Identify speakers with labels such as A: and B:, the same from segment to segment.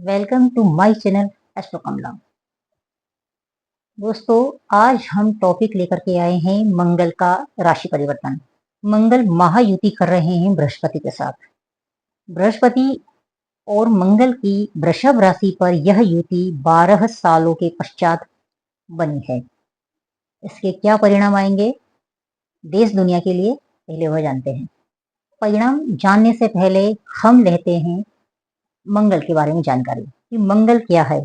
A: Welcome to my channel Astro Kamla. दोस्तों, आज हम टॉपिक लेकर के आए हैं मंगल का राशि परिवर्तन। मंगल महायुति कर रहे हैं बृहस्पति के साथ। बृहस्पति और मंगल की वृषभ राशि पर यह युति 12 सालों के पश्चात बनी है। इसके क्या परिणाम आएंगे देश दुनिया के लिए, पहले वह जानते हैं। परिणाम जानने से पहले हम लेते हैं मंगल के बारे में जानकारी कि मंगल क्या है।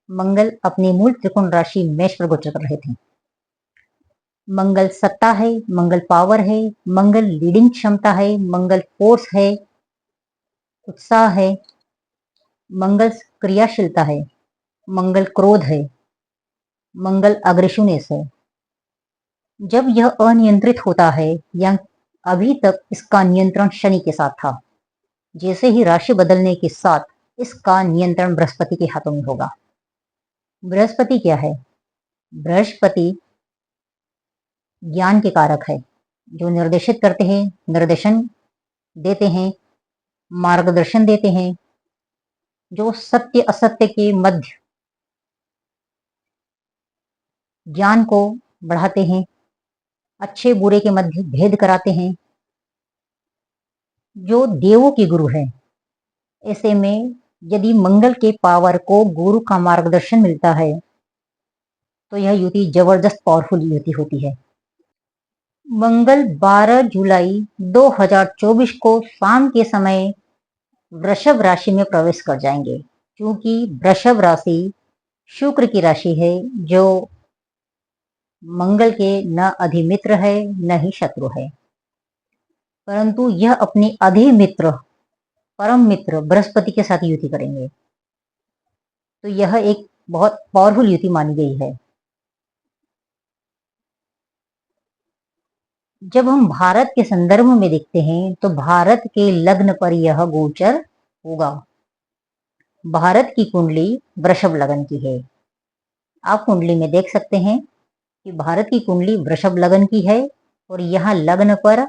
A: मंगल अपनी मूल त्रिकोण राशि मेष पर गोचर कर रहे थे। मंगल सत्ता है, मंगल पावर है, मंगल लीडिंग क्षमता है, मंगल फोर्स है, उत्साह है, मंगल क्रियाशीलता है, मंगल क्रोध है, मंगल अग्रेसिवनेस है। जब यह अनियंत्रित होता है या अभी तक इसका नियंत्रण शनि के साथ था, जैसे ही राशि बदलने के साथ इसका नियंत्रण बृहस्पति के हाथों में होगा। बृहस्पति क्या है? बृहस्पति ज्ञान के कारक है, जो निर्देशित करते हैं, निर्देशन देते हैं, मार्गदर्शन देते हैं, जो सत्य असत्य के मध्य ज्ञान को बढ़ाते हैं, अच्छे बुरे के मध्य भेद कराते हैं, जो देवों के गुरु हैं। ऐसे में यदि मंगल के पावर को गुरु का मार्गदर्शन मिलता है तो यह युति जबरदस्त पावरफुल युति होती है। मंगल 12 जुलाई 2024 को शाम के समय वृषभ राशि में प्रवेश कर जाएंगे, क्योंकि वृषभ राशि शुक्र की राशि है, जो मंगल के न अधिमित्र है न ही शत्रु है, परंतु यह अपने अधिमित्र परम मित्र बृहस्पति के साथ युति करेंगे। तो यह एक बहुत पावरफुल युति मानी गई है। जब हम भारत के संदर्भ में देखते हैं तो भारत के लग्न पर यह गोचर होगा। भारत की कुंडली वृषभ लग्न की है। आप कुंडली में देख सकते हैं कि भारत की कुंडली वृषभ लग्न की है और यहाँ लग्न पर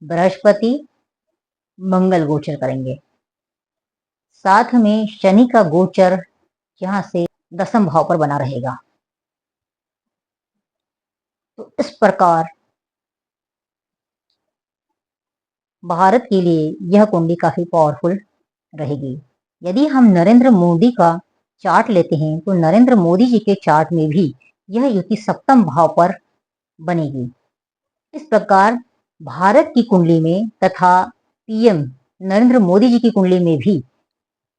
A: बृहस्पति मंगल गोचर करेंगे। साथ में शनि का गोचर यहाँ से दसम भाव पर बना रहेगा। तो इस प्रकार भारत के लिए यह कुंडली काफी पावरफुल रहेगी। यदि हम नरेंद्र मोदी का चार्ट लेते हैं तो नरेंद्र मोदी जी के चार्ट में भी यह युति सप्तम भाव पर बनेगी। इस प्रकार भारत की कुंडली में तथा पीएम नरेंद्र मोदी जी की कुंडली में भी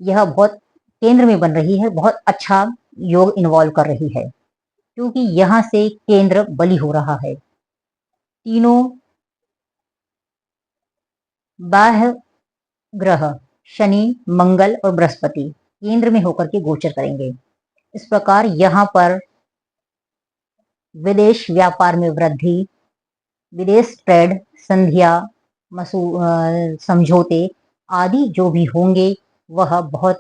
A: यह बहुत केंद्र में बन रही है, बहुत अच्छा योग इन्वॉल्व कर रही है, क्योंकि यहां से केंद्र बली हो रहा है। तीनों बाह्य ग्रह शनि, मंगल और बृहस्पति केंद्र में होकर के गोचर करेंगे। इस प्रकार यहाँ पर विदेश व्यापार में वृद्धि, विदेश ट्रेड, संधिया, समझौते आदि जो भी होंगे वह बहुत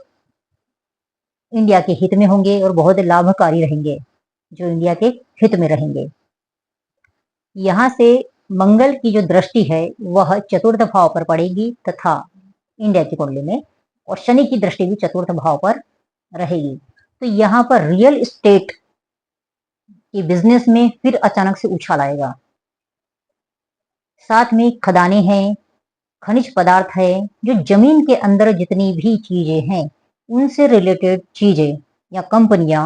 A: इंडिया के हित में होंगे और बहुत लाभकारी रहेंगे, जो इंडिया के हित में रहेंगे। यहाँ से मंगल की जो दृष्टि है वह चतुर्थ भाव पर पड़ेगी तथा इंडिया की कुंडली में, और शनि की दृष्टि भी चतुर्थ भाव पर रहेगी। तो यहाँ पर रियल एस्टेट के बिजनेस में फिर अचानक से उछाल आएगा। साथ में खदाने हैं, खनिज पदार्थ है, जो जमीन के अंदर जितनी भी चीजें हैं उनसे रिलेटेड चीजें या कंपनियां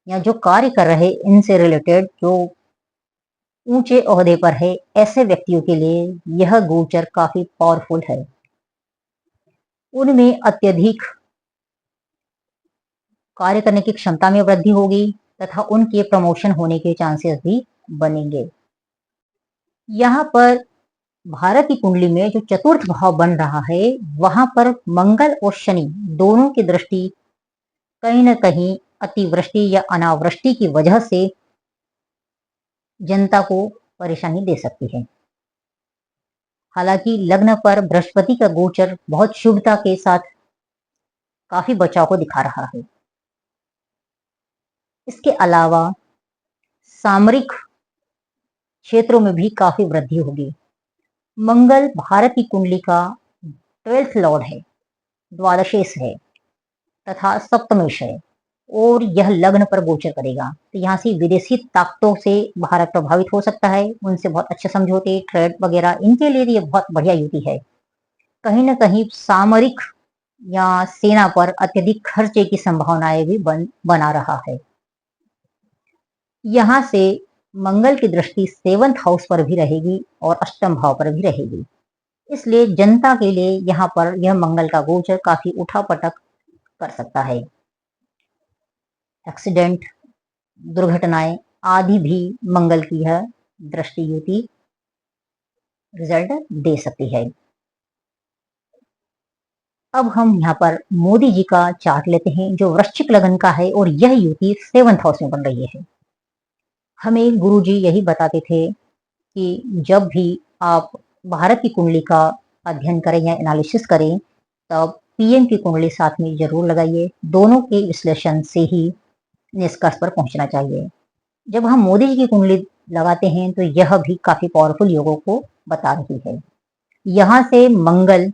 A: या जो कार्य कर रहे इनसे रिलेटेड जो ऊंचे ओहदे पर है, ऐसे व्यक्तियों के लिए यह गोचर काफी पावरफुल है। उनमें अत्यधिक कार्य करने की क्षमता में वृद्धि होगी तथा उनके प्रमोशन होने के चांसेस भी बनेंगे। यहाँ पर भारत की कुंडली में जो चतुर्थ भाव बन रहा है वहां पर मंगल और शनि दोनों की दृष्टि कहीं न कहीं अतिवृष्टि या अनावृष्टि की वजह से जनता को परेशानी दे सकती है। हालांकि लग्न पर बृहस्पति का गोचर बहुत शुभता के साथ काफी बचाव को दिखा रहा है। इसके अलावा सामरिक क्षेत्रों में भी काफी वृद्धि होगी। मंगल भारत की कुंडली का 12th लॉर्ड है, द्वादशेश है। तथा सप्तमेश है और यह लग्न पर गोचर करेगा, तो यहाँ से विदेशी ताकतों से भारत प्रभावित हो सकता है, उनसे बहुत अच्छे समझौते, ट्रेड वगैरह, इनके लिए ये बहुत बढ़िया युति है। कहीं ना कहीं सामरिक या सेना पर अत्यधिक खर्चे की संभावनाएं भी बना रहा है। यहाँ से मंगल की दृष्टि 7th हाउस पर भी रहेगी और अष्टम भाव पर भी रहेगी, इसलिए जनता के लिए यहाँ पर यह मंगल का गोचर काफी उठापटक कर सकता है। एक्सीडेंट, दुर्घटनाएं आदि भी मंगल की यह दृष्टि युति रिजल्ट दे सकती है। अब हम यहाँ पर मोदी जी का चार्ट लेते हैं जो वृश्चिक लग्न का है और यह युति 7th हाउस में बन रही है। हमें गुरु जी यही बताते थे कि जब भी आप भारत की कुंडली का अध्ययन करें या एनालिसिस करें, तब पीएम की कुंडली साथ में जरूर लगाइए, दोनों के विश्लेषण से ही निष्कर्ष पर पहुंचना चाहिए। जब हम मोदी जी की कुंडली लगाते हैं तो यह भी काफी पावरफुल योगों को बता रही है। यहाँ से मंगल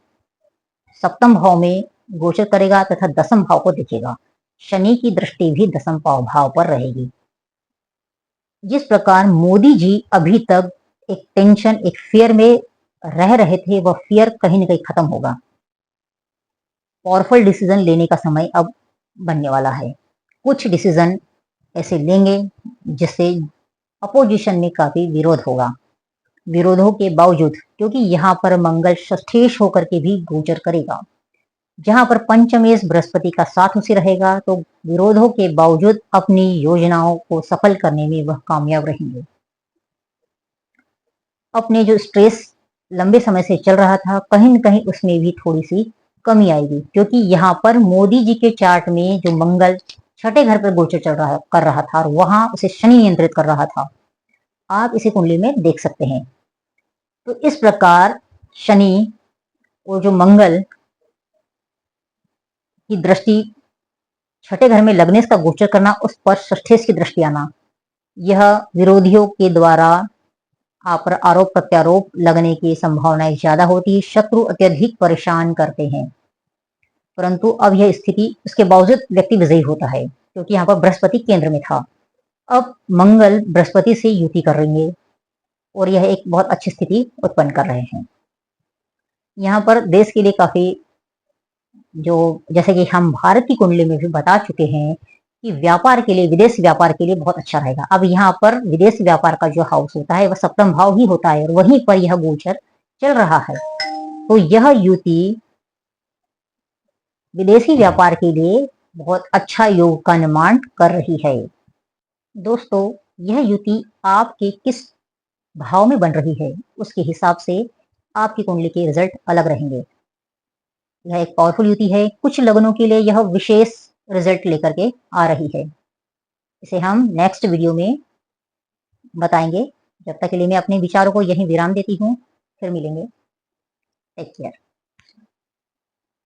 A: सप्तम भाव में गोचर करेगा तथा दसम भाव को देखेगा। शनि की दृष्टि भी दसम भाव पर रहेगी। जिस प्रकार मोदी जी अभी तक एक टेंशन, एक फियर में रह रहे थे, वह फियर कहीं न कहीं खत्म होगा। पावरफुल डिसीजन लेने का समय अब बनने वाला है। कुछ डिसीजन ऐसे लेंगे जिससे अपोजिशन में काफी विरोध होगा। विरोधों के बावजूद, क्योंकि यहाँ पर मंगल षष्ठेश होकर के भी गोचर करेगा, जहां पर पंचमेश बृहस्पति का साथ उसे रहेगा, तो विरोधों के बावजूद अपनी योजनाओं को सफल करने में वह कामयाब रहेंगे। अपने जो स्ट्रेस लंबे समय से चल रहा था, कहीं न कहीं उसमें भी थोड़ी सी कमी आएगी, क्योंकि यहाँ पर मोदी जी के चार्ट में जो मंगल छठे घर पर गोचर कर रहा था और वहां उसे शनि नियंत्रित कर रहा था, आप इसे कुंडली में देख सकते हैं। तो इस प्रकार शनि और जो मंगल की दृष्टि छठे घर में लगने का गोचर करना, उस पर षष्ठेश की दृष्टि आना, यह विरोधियों के द्वारा आप पर आरोप प्रत्यारोप लगने की संभावनाएं ज्यादा होती है। शत्रु अत्यधिक परेशान करते हैं, परंतु अब यह स्थिति, उसके बावजूद व्यक्ति विजयी होता है, क्योंकि यहाँ पर बृहस्पति केंद्र में था। अब मंगल बृहस्पति से युति कर रहेंगे और यह एक बहुत अच्छी स्थिति उत्पन्न कर रहे हैं। यहाँ पर देश के लिए काफी, जो जैसे कि हम भारत की कुंडली में भी बता चुके हैं कि व्यापार के लिए, विदेश व्यापार के लिए बहुत अच्छा रहेगा। अब यहाँ पर विदेश व्यापार का जो हाउस होता है वह सप्तम भाव ही होता है और वहीं पर यह गोचर चल रहा है, तो यह युति विदेशी व्यापार के लिए बहुत अच्छा योग का निर्माण कर रही है। दोस्तों, यह युति आपके किस भाव में बन रही है, उसके हिसाब से आपकी कुंडली के रिजल्ट अलग रहेंगे। यह एक पावरफुल युति है। कुछ लग्नों के लिए यह विशेष रिजल्ट लेकर के आ रही है। इसे हम नेक्स्ट वीडियो में बताएंगे। जब तक के लिए मैं अपने विचारों को यहीं विराम देती हूँ। फिर मिलेंगे। Take care.